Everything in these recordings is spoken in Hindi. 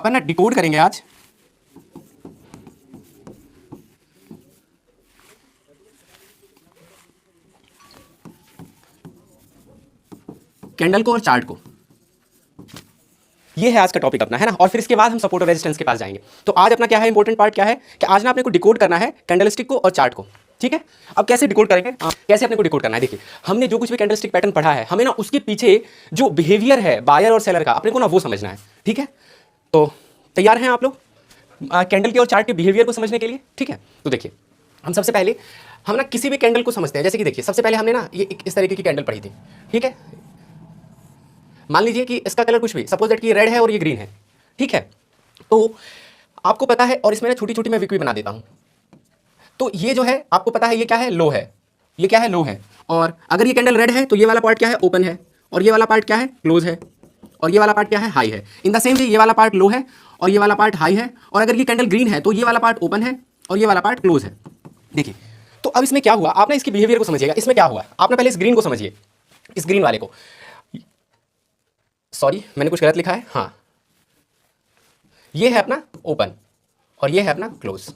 अपन ना डिकोड करेंगे आज कैंडल को और चार्ट को। ये है आज का टॉपिक अपना, है ना। और फिर इसके बाद हम सपोर्ट और रेजिस्टेंस के पास जाएंगे। तो आज अपना क्या है, इंपॉर्टेंट पार्ट क्या है कि आज ना अपने को डिकोड करना है कैंडलस्टिक को और चार्ट को, ठीक है। अब कैसे डिकोड करेंगे, कैसे अपने को डिकोड करना है, देखिए हमने जो कुछ भी कैंडलस्टिक पैटर्न पढ़ा है, हमें ना उसके पीछे जो बिहेवियर है बायर और सेलर का अपने को ना वो समझना है, ठीक है। तो तैयार हैं आप लोग कैंडल के और चार्ट के बिहेवियर को समझने के लिए, ठीक है। तो देखिए हम सबसे पहले हम ना किसी भी कैंडल को समझते हैं। जैसे कि देखिए सबसे पहले हमने ना ये इस तरीके की कैंडल पढ़ी थी, ठीक है। मान लीजिए कि इसका कलर कुछ भी, सपोज दैट कि ये रेड है और ये ग्रीन है, ठीक है। तो आपको पता है, और इसमें ना छोटी छोटी मैं विक भी बना देता हूं। तो ये जो है आपको पता है ये क्या है, लो है, ये क्या है, लो है। और अगर ये कैंडल रेड है तो ये वाला पार्ट क्या है, ओपन है, और ये वाला पार्ट क्या है, क्लोज है, और ये वाला पार्ट क्या है, हाई है। इन द सेम वे ये वाला पार्ट लो है और ये वाला पार्ट हाई है। और अगर ये कैंडल ग्रीन है तो ये वाला पार्ट ओपन है और ये वाला पार्ट क्लोज है। देखिए तो अब इसमें क्या हुआ, आपने इसकी बिहेवियर को समझिएगा। इसमें क्या हुआ, आपने पहले इस ग्रीन को समझिए, इस ग्रीन वाले को। सॉरी मैंने कुछ गलत लिखा है, हाँ ये है अपना ओपन और ये है अपना क्लोज।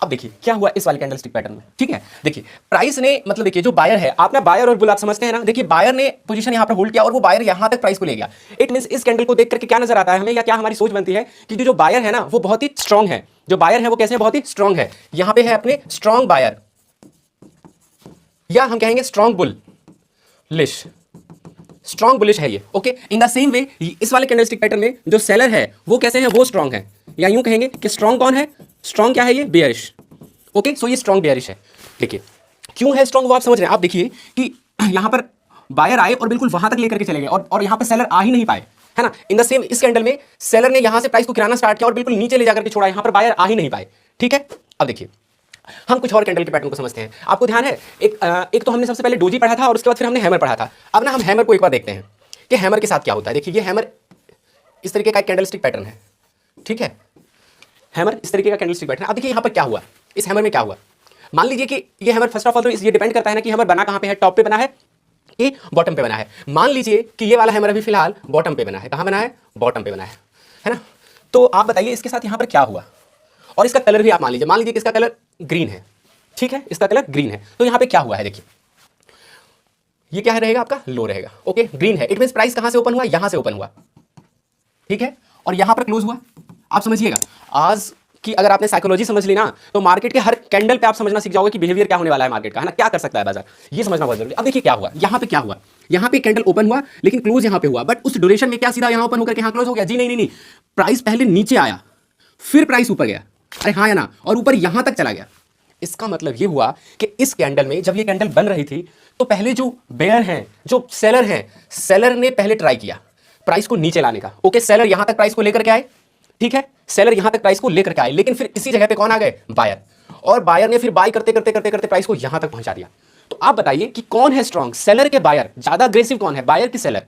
अब देखिए क्या हुआ इस वाले कैंडलस्टिक पैटर्न में, ठीक है। देखिए प्राइस ने, मतलब देखिए जो बायर है, आप ना बायर और बुल आप समझते हैं ना। देखिए बायर ने पोजीशन यहां पर होल्ड किया और वो बायर यहां तक प्राइस को ले गया। इट मींस इस कैंडल को देख करके क्या नजर आता है हमें, या क्या हमारी सोच बनती है कि जो बायर है ना वो बहुत ही स्ट्रांग है। जो बायर है वो कैसे है, बहुत ही स्ट्रांग है। यहां पे है अपने स्ट्रांग बायर, या हम कहेंगे strong bull leash, strong bullish है ये, okay. In the same way इस वाले कैंडलस्टिक पैटर्न में जो सेलर है वो कैसे है, वो स्ट्रॉन्ग है, या यूं कहेंगे कि स्ट्रॉन्ग कौन है, स्ट्रॉन्ग क्या है, ये बेयरिश, ओके। सो ये स्ट्रॉन्ग बेयरिश है। देखिए क्यों है स्ट्रॉन्ग वो आप समझ रहे हैं। आप देखिए कि यहां पर बायर आए और बिल्कुल वहां तक लेकर के चले गए और यहां पर सेलर आ ही नहीं पाए, है ना। इन द सेम इस कैंडल में सेलर ने यहां से प्राइस को गिराना स्टार्ट किया और बिल्कुल नीचे ले जाकर के छोड़ा, यहां पर बायर आ ही नहीं पाए, ठीक है। अब देखिए हम कुछ और कैंडल के पैटर्न को समझते हैं। आपको ध्यान है एक तो हमने सबसे पहले डोजी पढ़ा था और उसके बाद फिर हमने हैमर पढ़ा था। अब ना हम हैमर को एक बार देखते हैं कि हैमर के साथ क्या होता है। देखिए ये हैमर इस तरीके का एक कैंडलस्टिक पैटर्न है, ठीक है। हैमर इस तरीके का कैंडलस्टिक पैटर्न है। अब देखिए यहाँ पर क्या हुआ, इस हैमर में क्या हुआ। मान लीजिए कि ये हैमर फर्स्ट ऑफ ऑल तो ये डिपेंड करता है ना कि हैमर बना कहाँ पे है, टॉप पे बना है कि बॉटम पे बना है। मान लीजिए कि ये वाला हैमर अभी फिलहाल बॉटम पे बना है। कहाँ बना है, बॉटम पे बना है ना। तो आप बताइए इसके साथ यहाँ पर क्या हुआ, और इसका कलर भी आप मान लीजिए कि इसका कलर ग्रीन है, ठीक है, इसका कलर ग्रीन है। तो यहाँ पे क्या हुआ है, देखिए ये क्या है रहेगा, आपका लो रहेगा, ओके। ग्रीन है, इट मींस प्राइस कहां से ओपन हुआ, यहां से ओपन हुआ, ठीक है, और यहां पर क्लोज हुआ। आप समझिएगा आज की अगर आपने साइकोलॉजी समझ ली ना तो मार्केट के हर कैंडल पे आप समझना सीख जाओगे कि बिहेवियर क्या होने वाला है मार्केट का, है ना, क्या कर सकता है बाजार, ये समझना बहुत जरूरी। अब देखिए क्या हुआ, यहां पे क्या हुआ, यहां पे कैंडल ओपन हुआ लेकिन क्लोज यहां पे हुआ, बट उस ड्यूरेशन में क्या सीधा यहां ओपन होकर के यहां क्लोज हो गया, जी नहीं, प्राइस पहले नीचे आया फिर प्राइस ऊपर गया, अरे हाँ या ना, और ऊपर यहां तक चला गया। इसका मतलब ये हुआ कि इस कैंडल में जब ये कैंडल बन रही थी तो पहले जो बेयर हैं, जो सेलर हैं, सेलर ने पहले ट्राई किया प्राइस को नीचे लाने का, ओके। सेलर यहां तक प्राइस को लेकर के आए, ठीक है, सेलर यहां तक प्राइस को लेकर के आए, लेकिन फिर इसी जगह पे कौन आ गए, बायर, और बायर ने फिर बाय करते करते करते करते प्राइस को यहां तक पहुंचा दिया। तो आप बताइए कि कौन है स्ट्रांग, सेलर के बायर, ज्यादा अग्रेसिव कौन है, बायर की सेलर,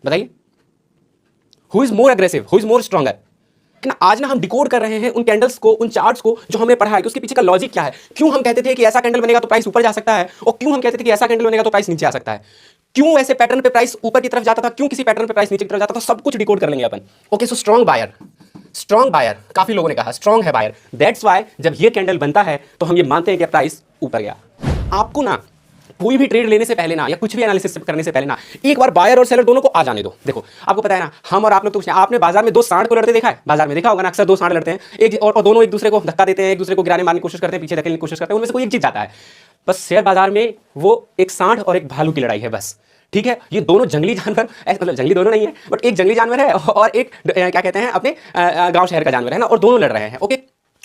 बताइए। Who is more aggressive, who is more stronger. ना आज ना हम डिकोड कर रहे हैं उन कैंडल्स को, उन चार्ट्स को जो हमने पढ़ा है कि उसके पीछे का लॉजिक क्या है। क्यों हम कहते थे कि ऐसा कैंडल बनेगा तो प्राइस ऊपर जा सकता है, और क्यों हम कहते थे कि ऐसा कैंडल बनेगा तो प्राइस नीचे आ सकता है। क्यों ऐसे पैटर्न पे प्राइस ऊपर की तरफ जाता था, क्यों किसी पैटर्न पे प्राइस नीचे की तरफ जाता था, सब कुछ डिकोड कर लेंगे अपन, ओके। सो स्ट्रॉन्ग बायर, काफी लोगों ने कहा स्ट्रॉन्ग है बायर, दैट्स व्हाई जब ये कैंडल बनता है तो हम ये मानते हैं कि प्राइस ऊपर गया। आपको ना कोई भी ट्रेड लेने से पहले ना, या कुछ भी एनालिसिस करने से पहले ना, एक बार बायर और सेलर दोनों को आ जाने दो। देखो आपको पता है ना, हम और आप लोग तो आपने बाजार में दो सांड को लड़ते देखा है, बाजार में देखा होगा ना, अक्सर दो सांड लड़ते हैं एक, और दोनों एक दूसरे को धक्का देते हैं, एक दूसरे को गिराने मारने की कोशिश करते हैं, पीछे धकेलने की कोशिश करते हैं, उनमें से कोई एक जीत जाता है। बस शेयर बाजार में वो एक सांड और एक भालू की लड़ाई है बस, ठीक है। ये दोनों जंगली जानवर, मतलब जंगली दोनों नहीं है, बट एक जंगली जानवर है और एक क्या कहते हैं अपने गांव शहर का जानवर है ना, और दोनों लड़ रहे हैं, ओके।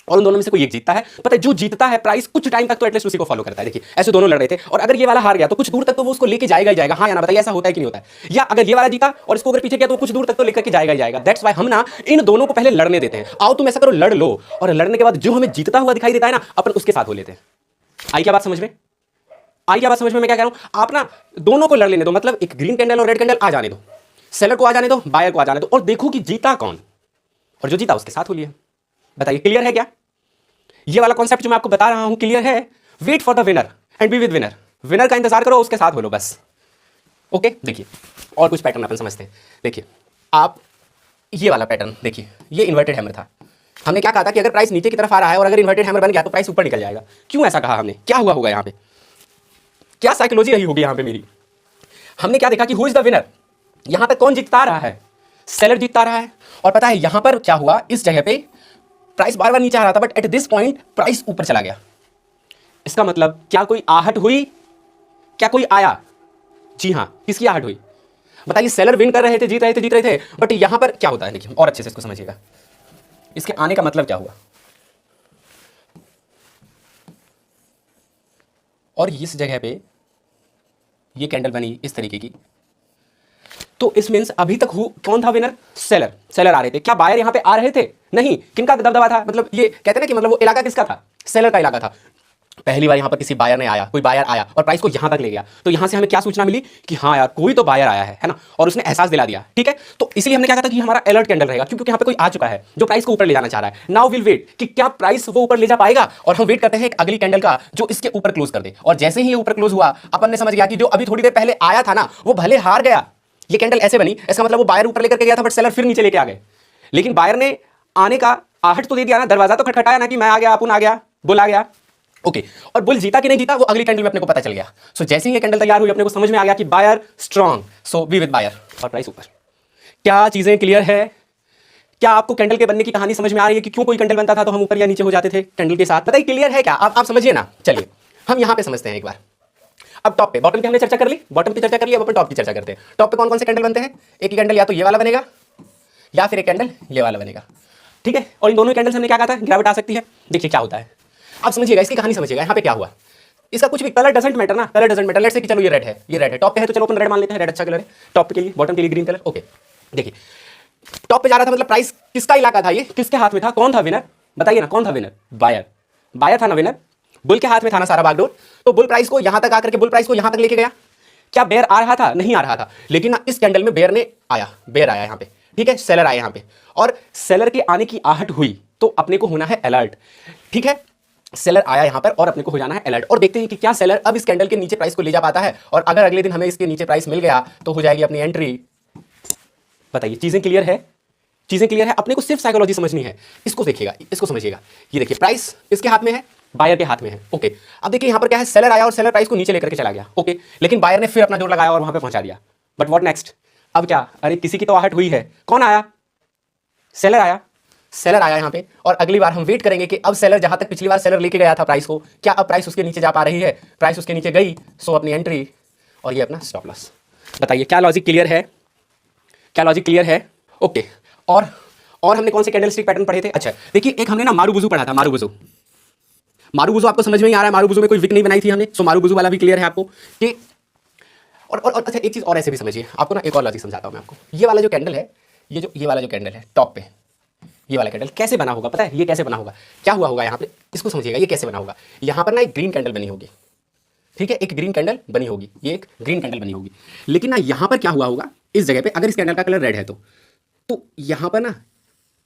और उन दोनों में से कोई एक जीतता है। पता है जो जीतता है प्राइस कुछ टाइम तक तो एटलीस्ट उसी को फॉलो करता है। देखिए ऐसे दोनों लड़ रहे थे, और अगर ये वाला हार गया तो कुछ दूर तक तो वो उसको लेके जाएगा ही जाएगा, हाँ या ना, बताइए ऐसा होता है कि नहीं होता है। या अगर ये वाला जीता और इसको अगर पीछे किया तो कुछ दूर तक तो लेकर के जाएगा ही जाएगा। दैट्स व्हाई हम ना इन दोनों को पहले लड़ने देते हैं। आओ तुम ऐसा करो, लड़ लो, और लड़ने के बाद जो हमें जीतता हुआ दिखाई देता है ना, अपन उसके साथ हो लेते हैं। आई क्या बात समझ में, आई क्या बात समझ में मैं क्या कह रहा हूं। आप ना दोनों को लड़ लेने दो, मतलब एक ग्रीन कैंडल और रेड कैंडल आ जाने दो, सेलर को आ जाने दो, बायर को आ जाने दो, और देखो कि जीता कौन, और जो जीता उसके साथ हो लिया। बताइए क्लियर है क्या, ये वाला कॉन्सेप्ट जो मैं आपको बता रहा हूं क्लियर है। Wait for the winner and be with winner, winner का इंतजार करो, उसके साथ हो लो बस, ओके। देखिए और कुछ पैटर्न अपन समझते हैं। देखिए आप ये वाला पैटर्न देखिए, ये इन्वर्टेड हैमर था। हमने क्या कहा था कि अगर प्राइस नीचे की तरफ आ रहा है और अगर इन्वर्टेड हैमर बन गया तो प्राइस ऊपर निकल जाएगा। क्यों ऐसा कहा हमने, क्या हुआ होगा यहाँ पे, क्या साइकोलॉजी रही होगी यहाँ पे मेरी। हमने क्या देखा कि हु इज द विनर, यहाँ पे कौन जीतता रहा है, सेलर जीतता रहा है। और पता है यहाँ पर क्या हुआ, इस जगह पे प्राइस बार बार नीचे आ रहा था but at this point price ऊपर चला गया। इसका मतलब क्या कोई आहट हुई, क्या कोई आया, जी हाँ, किसकी आहट हुई बताइए। सेलर विन कर रहे थे, जीत रहे थे बट यहां पर क्या होता है देखिए और अच्छे से इसको समझिएगा, इसके आने का मतलब क्या हुआ। और इस जगह पे ये कैंडल बनी इस तरीके की, तो इस मींस अभी तक कौन था विनर, सेलर आ रहे थे। क्या बायर यहां पे आ रहे थे, नहीं, किनका दबदबा था, मतलब ये कहते हैं ना कि मतलब वो इलाका किसका था, सेलर का इलाका था। पहली बार यहां पर किसी बायर ने आया, कोई बायर आया और प्राइस को यहां तक ले गया, तो यहां से हमें क्या सूचना मिली कि हाँ यार कोई तो बायर आया है ना, और उसने एहसास दिला दिया, ठीक है। तो इसलिए हमने क्या कहा था कि हमारा अलर्ट कैंडल रहेगा, क्योंकि यहां पे कोई आ चुका है जो प्राइस को ऊपर ले जाना चाह रहा है। नाउ विल वेट कि क्या प्राइस वो ऊपर ले जा पाएगा, और हम वेट करते हैं एक अगली कैंडल का जो इसके ऊपर क्लोज कर दे। और जैसे ही ये ऊपर क्लोज हुआ अपन ने समझ गया कि जो अभी थोड़ी देर पहले आया था ना वो भले हार गया, ये कैंडल ऐसे बनी, इसका मतलब वो बायर ऊपर लेकर के गया था बट सेलर फिर नीचे लेके आ गए। लेकिन बायर ने आने का आहट तो दे दिया ना, दरवाजा तो खटखटाया ना कि मैं आ गया, अपुन आ गया, बुल आ गया, ओके। और बुल जीता कि नहीं जीता वो अगली कैंडल में अपने को पता चल गया। सो जैसे ही ये कैंडल तैयार हुई अपने को समझ में आ गया कि buyer strong, so we with buyer और प्राइस ऊपर। क्या चीजें क्लियर है, क्या आपको कैंडल के बनने की कहानी समझ में आ रही है कि क्यों कोई कैंडल बनता था तो हम ऊपर या नीचे हो जाते थे कैंडल के साथ, बताइए क्लियर है क्या, आप समझिए ना। चलिए हम यहां पे समझते हैं एक बार। अब टॉप पे, बॉटम पे हमने चर्चा कर ली, बॉटम पे चर्चा कर ली, अब अपन टॉप की चर्चा करते हैं। टॉप पे कौन कौन से कैंडल बनते हैं, एक ही कैंडल या तो ये वाला बनेगा या फिर एक कैंडल ये वाला बनेगा, ठीक है। और इन दोनों कैंडल से हमने क्या कहा था, गिरावट आ सकती है। देखिए क्या होता है, आप समझिएगा, इसकी कहानी समझिएगा। यहाँ पे क्या हुआ, इसका कुछ भी कलर डजंट मैटर ना, colour doesn't matter. Let's say कि चलो ये रेड है, ये रेड है, टॉप पे है तो चलो अपन रेड मान लेते हैं, रेड अच्छा कलर है टॉप के लिए, बॉटम के लिए ग्रीन कलर, ओके। देखिए टॉप पे जा रहा था, मतलब प्राइस किसका इलाका था, ये किसके हाथ में था, कौन था विनर, बताइए ना कौन था विनर, बायर था ना विनर, बुल के हाथ में था ना सारा बागडोर। तो बुल प्राइस को यहां तक आकर के बुल प्राइस को यहां तक लेके गया। क्या बेयर आ रहा था, नहीं आ रहा था, लेकिन ना इस कैंडल में बेयर आया यहाँ पे, ठीक है, सेलर आया यहाँ पे, और सेलर के आने की आहट हुई तो अपने को होना है अलर्ट, ठीक है। सेलर आया यहां पर और अपने को हो जाना है अलर्ट, और देखते हैं कि क्या सेलर अब इस कैंडल के नीचे प्राइस को ले जा पाता है, और अगर अगले दिन हमें इसके नीचे प्राइस मिल गया तो हो जाएगी अपनी एंट्री। बताइए चीजें क्लियर है, चीजें क्लियर है, अपने को सिर्फ साइकोलॉजी समझनी है। इसको देखिएगा, इसको समझिएगा, ये देखिए प्राइस इसके हाथ में है, बायर के हाथ में है, ओके। अब देखिए यहां पर क्या है, सेलर आया और सेलर प्राइस को नीचे लेकर के चला गया, ओके। लेकिन बायर ने फिर अपना जोर लगाया और वहां पे पहुंचा दिया, बट व्हाट नेक्स्ट, अब क्या, अरे किसी की तो आहट हुई है, कौन आया, सेलर आया यहाँ पे। और अगली बार हम वेट करेंगे कि अब सेलर जहां तक पिछली बार सेलर लेके गया था प्राइस को, क्या अब प्राइस उसके नीचे जा पा रही है, प्राइस उसके नीचे गई, सो अपनी एंट्री और ये अपना स्टॉप लॉस। बताइए क्या लॉजिक क्लियर है, क्या लॉजिक क्लियर है, ओके। और हमने कौन से कैंडलस्टिक पैटर्न पढ़े थे, अच्छा देखिए एक हमने ना मारूबुजू पढ़ा था, मारूबुजू आपको समझ में ही आ रहा है, मारूबुजू में कोई विक नहीं बनाई थी हमने, सो मारूबुजू वाला भी क्लियर है आपको कि और अच्छा एक चीज और ऐसे भी समझिए, आपको ना एक और लॉजिक समझाता हूं मैं आपको। ये वाला जो कैंडल है, ये वाला जो कैंडल है टॉप पे, ये वाला कैंडल कैसे बना होगा पता है, ये कैसे बना होगा, क्या हुआ होगा यहाँ पे, इसको समझिएगा, ये कैसे बना होगा। यहाँ पर ना एक ग्रीन कैंडल बनी होगी, ठीक है, एक ग्रीन कैंडल बनी होगी, ये एक ग्रीन कैंडल बनी होगी। लेकिन ना यहाँ पर क्या हुआ होगा, इस जगह पे अगर इस कैंडल का कलर रेड है तो यहाँ पर ना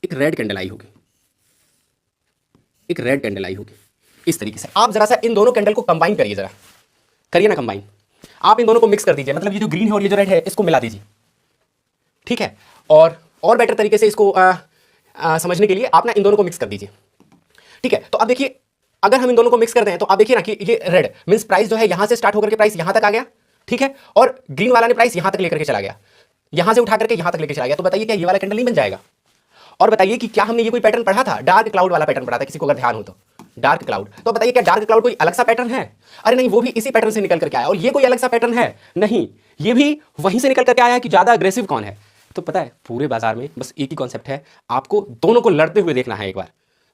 एक रेड कैंडल आई होगी, एक रेड कैंडल आई होगी इस तरीके से। आप जरा सा इन दोनों कैंडल को कंबाइन करिए, जरा करिए ना कंबाइन, आप इन दोनों को मिक्स कर दीजिए, मतलब ये जो ग्रीन है और ये जो रेड है इसको मिला दीजिए, ठीक है। और बेटर तरीके से इसको समझने के लिए आप ना इन दोनों को मिक्स कर दीजिए, ठीक है। तो अब देखिए अगर हम इन दोनों को मिक्स करते हैं तो आप देखिए ना कि ये रेड मींस प्राइस जो है यहां से स्टार्ट होकर के प्राइस यहां तक आ गया, ठीक है, और ग्रीन वाला ने प्राइस यहां तक लेकर के चला गया, यहां से उठा करके यहां तक लेकर चला गया। तो बताइए क्या ये वाला कैंडल नहीं बन जाएगा। और बताइए कि क्या हमने ये कोई पैटर्न पढ़ा था, डार्क क्लाउड वाला पैटर्न पढ़ा था, किसी को अगर ध्यान हो तो, डार्क क्लाउड। तो बताइए क्या डार्क क्लाउड कोई अलग सा पैटर्न है, अरे नहीं, वो भी इसी पैटर्न से निकल करके आया। और ये कोई अलग सा पैटर्न है, नहीं, ये भी वहीं से निकल करके आया है कि ज्यादा अग्रेसिव कौन है। तो पता है पूरे बाजार में बस एक ही कॉन्सेप्ट है, आपको दोनों को लड़ते हुए देखना है, एक बार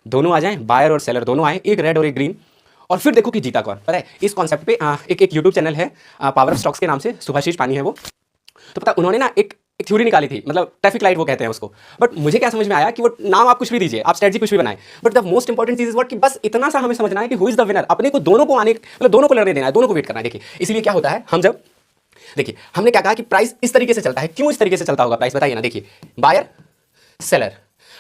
दोनों आ जाएं, बायर और सेलर दोनों आए, एक रेड और एक ग्रीन, और फिर देखो कि जीता कौन। पता है इस कॉन्सेप्ट पे एक यूट्यूब चैनल है पावर ऑफ स्टॉक्स के नाम से, सुभाषिष पानी है वो, तो पता उन्होंने ना एक थ्योरी निकाली थी, मतलब ट्रैफिक लाइट वो कहते हैं उसको। बट मुझे क्या समझ में आया कि वो नाम आप कुछ भी दीजिए, आप स्ट्रेटजी कुछ भी बनाए, बट द मोस्ट इंपॉर्टेंट चीज इज व्हाट कि बस इतना सा हमें समझना है कि हु इज द विनर। अपने को दोनों को आने, मतलब दोनों को लड़ने देना है, दोनों को वेट करना है। देखिए इसलिए क्या होता है, हम जब देखिए हमने क्या कहा कि प्राइस इस तरीके से चलता है, क्यों इस तरीके से चलता होगा प्राइस, बताइए ना। देखिए बायर सेलर,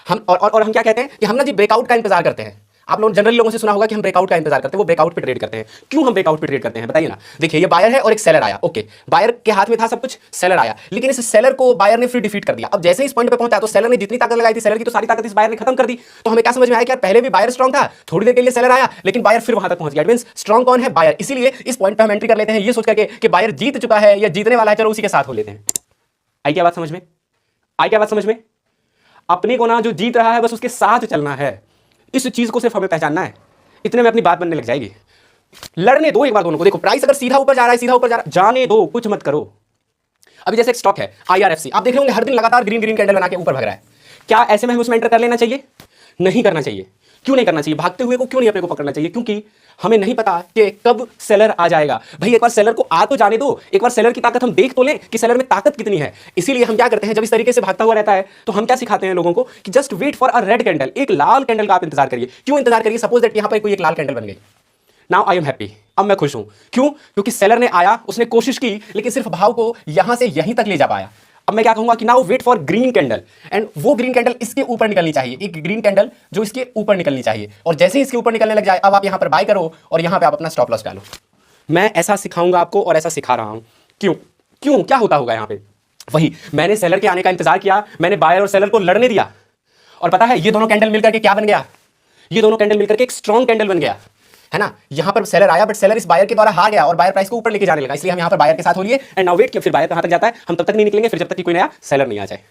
हम और हम क्या कहते हैं कि हम ना जी ब्रेकआउट का इंतजार करते हैं, आप लोग जनरली लोगों से सुना होगा कि हम ब्रेकआउट का इंतजार करते हैं, वो ब्रेकआउट पे ट्रेड करते हैं। क्यों हम ब्रेकआउट पे ट्रेड करते हैं बताइए ना। देखिए ये बायर है और एक सेलर आया, ओके बायर के हाथ में था सब कुछ, सेलर आया, लेकिन इस सेलर को बायर ने फ्री डिफीट कर दिया। अब जैसे इस पॉइंट पे पहुंचा तो सेलर ने जितनी ताकत लगाई थी, सेलर की तो सारी ताकत इस बायर ने खत्म कर दी। तो हमें क्या समझ में आया कि यार पहले भी बायर स्ट्रॉन्ग था, थोड़ी देर के लिए सेलर आया, लेकिन बायर फिर वहां तक पहुंच गया। मींस स्ट्रॉन्ग कौन है? बायर। इसीलिए इस पॉइंट पे हम एंट्री कर लेते हैं ये सोच करके कि बायर जीत चुका है या जीतने वाला है, चलो उसी के साथ हो लेते हैं। आई क्या बात समझ में? आई क्या बात समझ में? अपने को ना जो जीत रहा है बस उसके साथ चलना है, इस चीज को सिर्फ हमें पहचानना है, इतने में अपनी बात बनने लग जाएगी। लड़ने दो एक बार दोनों को। देखो प्राइस अगर सीधा ऊपर जा रहा है, सीधा ऊपर जा रहा है, जाने दो, कुछ मत करो। अभी जैसे एक स्टॉक है IRFC, आप देख रहे होंगे हर दिन लगातार ग्रीन ग्रीन कैंडल बना के ऊपर भाग रहा है। क्या ऐसे में हमें उसमें एंटर कर लेना चाहिए? नहीं करना चाहिए। क्यों नहीं करना चाहिए? भागते हुए को क्यों नहीं अपने को पकड़ना चाहिए? क्योंकि हमें नहीं पता कि कब सेलर आ जाएगा। भाई एक बार सेलर को आ तो जाने दो, एक बार सेलर की ताकत हम देख तो लें कि सेलर में ताकत कितनी है। इसीलिए हम क्या करते हैं, जब इस तरीके से भागता हुआ रहता है तो हम क्या सिखाते हैं लोगों को कि just wait for a red candle, एक लाल कैंडल का आप इंतजार करिए। क्यों इंतजार करिए? सपोज दैट यहां पर कोई एक लाल कैंडल बन गई, नाउ आई एम हैप्पी, अब मैं खुश हूं। क्यों? क्योंकि सेलर ने आया, उसने कोशिश की, लेकिन सिर्फ भाव को यहां से यहीं तक ले जा पाया। अब मैं क्या कहूंगा कि now wait for green candle, and वो ग्रीन कैंडल इसके ऊपर निकलनी चाहिए, एक ग्रीन कैंडल जो इसके ऊपर निकलनी चाहिए। और जैसे ही इसके ऊपर निकलने लग जाए, अब आप यहां पर बाय करो और यहां पे आप अपना स्टॉप लॉस डालो। मैं ऐसा सिखाऊंगा आपको और ऐसा सिखा रहा हूं। क्यों? क्यों क्या होता होगा यहां पे? वही मैंने सेलर के आने का इंतजार किया, मैंने बायर और सेलर को लड़ने दिया, और पता है ये दोनों कैंडल मिलकर के क्या बन गया? ये दोनों कैंडल मिलकर के एक स्ट्रॉन्ग कैंडल बन गया, है ना। यहां पर सेलर आया, बट सेलर इस बायर के द्वारा हार गया और बायर प्राइस को ऊपर लेके जाने लगा। इसलिए हम यहां पर बायर के साथ हो लिए, एंड नाउ वेट कि फिर बायर कहां तक जाता है, हम तब तक नहीं निकलेंगे फिर जब तक कि कोई नया सेलर नहीं आ जाए।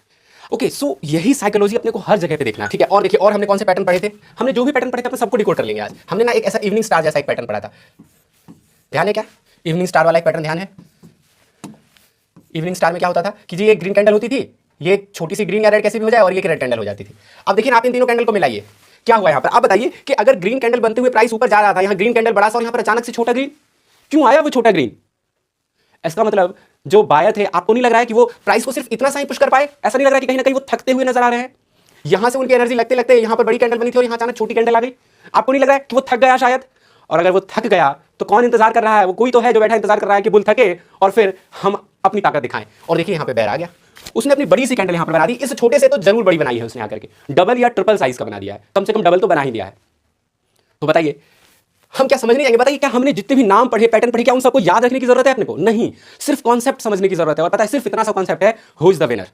ओके सो यही साइकोलॉजी अपने को हर जगह पे देखना है, ठीक है। और देखिए और हमने कौन से पैटर्न पढ़े थे, हमने जो भी पैटर्न पढ़े थे अपने सबको डिकोड कर लेंगे आज। हमने ना एक ऐसा इवनिंग स्टार जैसा एक पैटर्न पढ़ा था, ध्यान है क्या? इवनिंग स्टार वाला एक पैटर्न ध्यान है? इवनिंग स्टार में क्या होता था कि जी एक ग्रीन कैंडल होती थी, ये एक छोटी सी ग्रीन या रेड कैसे भी हो जाए, और ये एक रेड कैंडल हो जाती थी। अब देखिए आप इन तीनों कैंडल को मिलाइए, क्या हुआ यहाँ पर? आप बताइए कि अगर ग्रीन कैंडल बनते हुए प्राइस ऊपर जा रहा था, यहाँ ग्रीन कैंडल बड़ा सा और यहाँ पर अचानक से छोटा ग्रीन, क्यों आया वो छोटा ग्रीन? इसका मतलब जो बायर थे, आपको नहीं लग रहा है कि वो प्राइस को सिर्फ इतना सा ही पुश कर पाए? ऐसा नहीं लग रहा है कि कहीं ना कहीं वो थकते हुए नजर आ रहे हैं? यहां से उनकी एनर्जी लगते लगते यहाँ पर बड़ी कैंडल बनी थी और यहाँ अचानक छोटी कैंडल आ गई। आपको नहीं लग रहा है कि वो थक गया शायद? और अगर वो थक गया तो कौन इंतजार कर रहा है? वो कोई तो है जो बैठा इंतजार कर रहा है कि बुल थके और फिर हम अपनी ताकत दिखाएं। और देखिए यहाँ पे बेयर आ गया, उसने अपनी बड़ी सी कैंडल यहां पर बना दी। इस छोटे से तो जरूर बड़ी बनाई है उसने आकर के, डबल या ट्रिपल साइज का बना दिया है, कम से कम डबल तो बना ही दिया है। तो बताइए हम क्या समझ नहीं आएंगे? बताइए क्या हमने जितने भी नाम पढ़े, पैटर्न पढ़े, क्या उन सबको याद रखने की जरूरत है अपने को? नहीं, सिर्फ कॉन्सेप्ट समझने की जरूरत है। और पता है सिर्फ इतना सा कॉन्सेप्ट है, हु इज द विनर,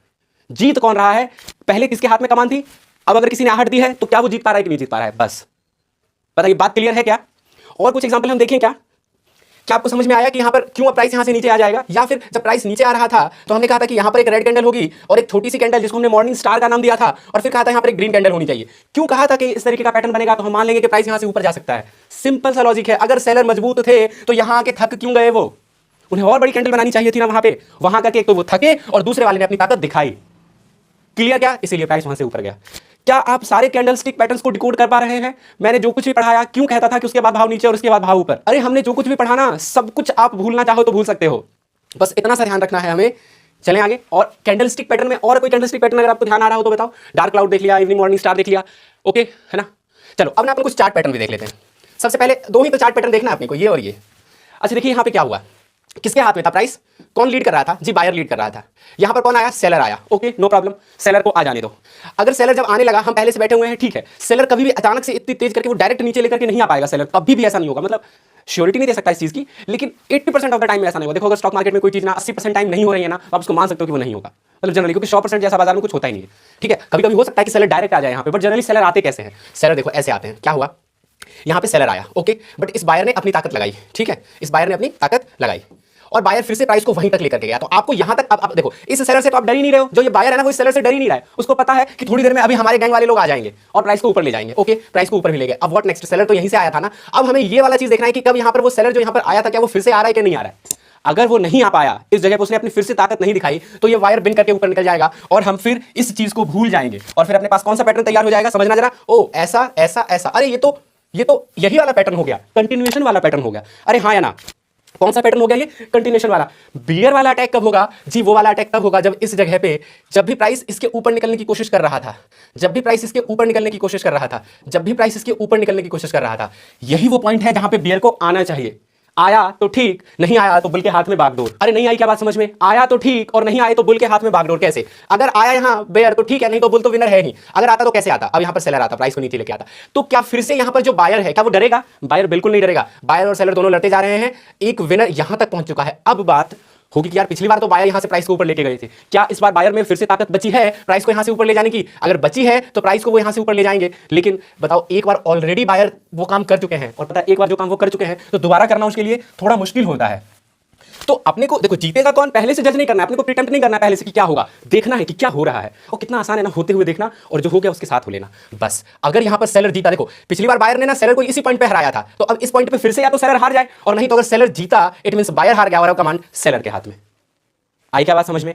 जीत कौन रहा है। पहले किसके हाथ में कमान थी, अब अगर किसी ने आहट दी है तो क्या वो जीत पा रहा है कि नहीं जीत पा रहा है? बस बताइए, बात क्लियर है क्या? और कुछ एग्जाम्पल हम देखें क्या? क्या आपको समझ में आया कि यहाँ पर क्यों प्राइस यहाँ से नीचे आ जाएगा? या फिर जब प्राइस नीचे आ रहा था तो हमने कहा था कि यहाँ पर एक रेड कैंडल होगी और एक छोटी सी कैंडल जिसको हमने मॉर्निंग स्टार का नाम दिया था, और फिर कहा था यहाँ पर एक ग्रीन कैंडल होनी चाहिए। क्यों कहा था कि इस तरीके का पैटर्न बनेगा तो हम मान लेंगे कि प्राइस यहाँ से ऊपर जा सकता है? सिंपल सा लॉजिक है। अगर सेलर मजबूत थे तो यहाँ आके थक क्यों गए? वो उन्हें और बड़ी कैंडल बनानी चाहिए थी ना वहां पे, वहां का तो वो थके और दूसरे वाले ने अपनी ताकत दिखाई। क्लियर क्या? इसीलिए प्राइस वहां से ऊपर गया। क्या आप सारे कैंडलस्टिक पैटर्न्स को डिकोड कर पा रहे हैं? मैंने जो कुछ भी पढ़ाया क्यों कहता था कि उसके बाद भाव नीचे और उसके बाद भाव ऊपर? अरे हमने जो कुछ भी पढ़ा ना, सब कुछ आप भूलना चाहो तो भूल सकते हो, बस इतना सा ध्यान रखना है हमें। चलें आगे। और कैंडलस्टिक पैटर्न में और कोई कैंडलस्टिक पैटर्न अगर आपको ध्यान आ रहा हो तो बताओ। डार्क क्लाउड देख लिया, इवनिंग मॉर्निंग स्टार देख लिया, ओके है ना। चलो अब ना अपन कुछ चार्ट पैटर्न भी देख लेते हैं। सबसे पहले दो ही तो चार्ट पैटर्न देखना है अपने को, ये और ये। अच्छा देखिए यहाँ पे क्या हुआ, किसके हाथ में था प्राइस? कौन लीड कर रहा था जी? बायर लीड कर रहा था। यहां पर कौन आया? सेलर आया। ओके नो प्रॉब्लम, सेलर को आ जाने दो। अगर सेलर जब आने लगा, हम पहले से बैठे हुए हैं, ठीक है। सेलर कभी भी अचानक से इतनी तेज करके वो डायरेक्ट नीचे लेकर के नहीं आ पाएगा। सेलर कभी भी ऐसा नहीं होगा, मतलब श्योरिटी नहीं दे सकता इस चीज की, लेकिन 80% ऑफ द टाइम ऐसा नहीं होगा। देखो अगर स्टॉक मार्केट में कोई चीज ना 80% टाइम नहीं हो रही है ना, आप उसको मान सकते हो कि वो नहीं होगा, मतलब जनरली, क्योंकि 100% जैसा बाजार में कुछ होता ही नहीं है, ठीक है। कभी कभी हो सकता है कि सेलर डायरेक्ट आ जाए यहाँ पे, बट जनरली सेलर आते कैसे हैं? सेलर देखो ऐसे आते हैं। क्या हुआ यहाँ पे? सेलर आया, ओके, बट इस बायर ने अपनी ताकत लगाई, ठीक है, इस बायर ने अपनी ताकत लगाई और बायर फिर से प्राइस को वहीं तक लेकर के गया। तो आपको यहां तक अब देखो, इस सेलर से तो आप डर ही नहीं रहे हो। जो ये बायर है ना, वो इस सेलर से डर ही नहीं रहा है। उसको पता है कि थोड़ी देर में अभी हमारे गैंग वाले लोग आ जाएंगे और प्राइस को ऊपर ले जाएंगे। ओके, प्राइस को ऊपर भी ले गए। अब व्हाट नेक्स्ट? सेलर तो यहीं से आया था ना, अब हमें ये वाला चीज देखना है कि कब यहां पर वो सेलर जो यहां पर आया था, क्या वो फिर से आ रहा है कि नहीं आ रहा है। अगर वो नहीं आ पाया, इस जगह पर उसने अपनी फिर से ताकत नहीं दिखाई, तो ये वायर बिन करके ऊपर निकल जाएगा और हम फिर इस चीज को भूल जाएंगे और फिर अपने पास कौन सा पैटर्न तैयार हो जाएगा? समझना जरा। ओ ऐसा ऐसा ऐसा, अरे ये तो यही वाला पैटर्न हो गया, कंटिन्यूएशन वाला पैटर्न हो गया। अरे हाँ या ना, कौन सा पैटर्न हो गया ये? कंटिन्यूएशन वाला। बियर वाला अटैक कब होगा जी? वो वाला अटैक तब होगा जब इस जगह पे, जब भी प्राइस इसके ऊपर निकलने की कोशिश कर रहा था, जब भी प्राइस इसके ऊपर निकलने की कोशिश कर रहा था, जब भी प्राइस इसके ऊपर निकलने की कोशिश कर रहा था, यही वो पॉइंट है जहां पे बियर को आना चाहिए। आया तो ठीक, नहीं आया तो बुल के हाथ में बागडोर। अरे नहीं आई क्या बात समझ में? आया तो ठीक और नहीं आए तो बुल के हाथ में बागडोर। कैसे? अगर आया यहां बेयर तो ठीक है, नहीं तो बुल तो विनर है ही। अगर आता तो कैसे आता? अब यहां पर सेलर आता, प्राइस को नीचे लेके आता, तो क्या फिर से यहां पर जो बायर है क्या वो डरेगा? बायर बिल्कुल नहीं डरेगा। बायर और सेलर दोनों लड़ते जा रहे हैं, एक विनर यहां तक पहुंच चुका है। अब बात होगी कि यार पिछली बार तो बायर यहां से प्राइस को ऊपर लेके गए थे, क्या इस बार बायर में फिर से ताकत बची है प्राइस को यहां से ऊपर ले जाने की? अगर बची है तो प्राइस को वो यहां से ऊपर ले जाएंगे। लेकिन बताओ, एक बार ऑलरेडी बायर वो काम कर चुके हैं, और पता है एक बार जो काम वो कर चुके हैं तो दोबारा करना उसके लिए थोड़ा मुश्किल होता है। तो अपने को देखो, जीतेगा कौन पहले से जज नहीं करना है, अपने को प्रिटेम्प्ट नहीं करना है पहले से कि क्या होगा, देखना है कि क्या हो रहा है। और कितना आसान है ना होते हुए देखना, और जो हो गया उसके साथ हो लेना बस। अगर यहां पर सेलर जीता, देखो पिछली बार बायर ने ना सेलर को इसी पॉइंट पे हराया था, तो अब इस पॉइंट पे फिर से या तो सेलर हार जाए, और नहीं तो अगर सेलर जीता इट मींस बायर हार गया और अब कमांड सेलर के हाथ में। आई क्या बात समझ में?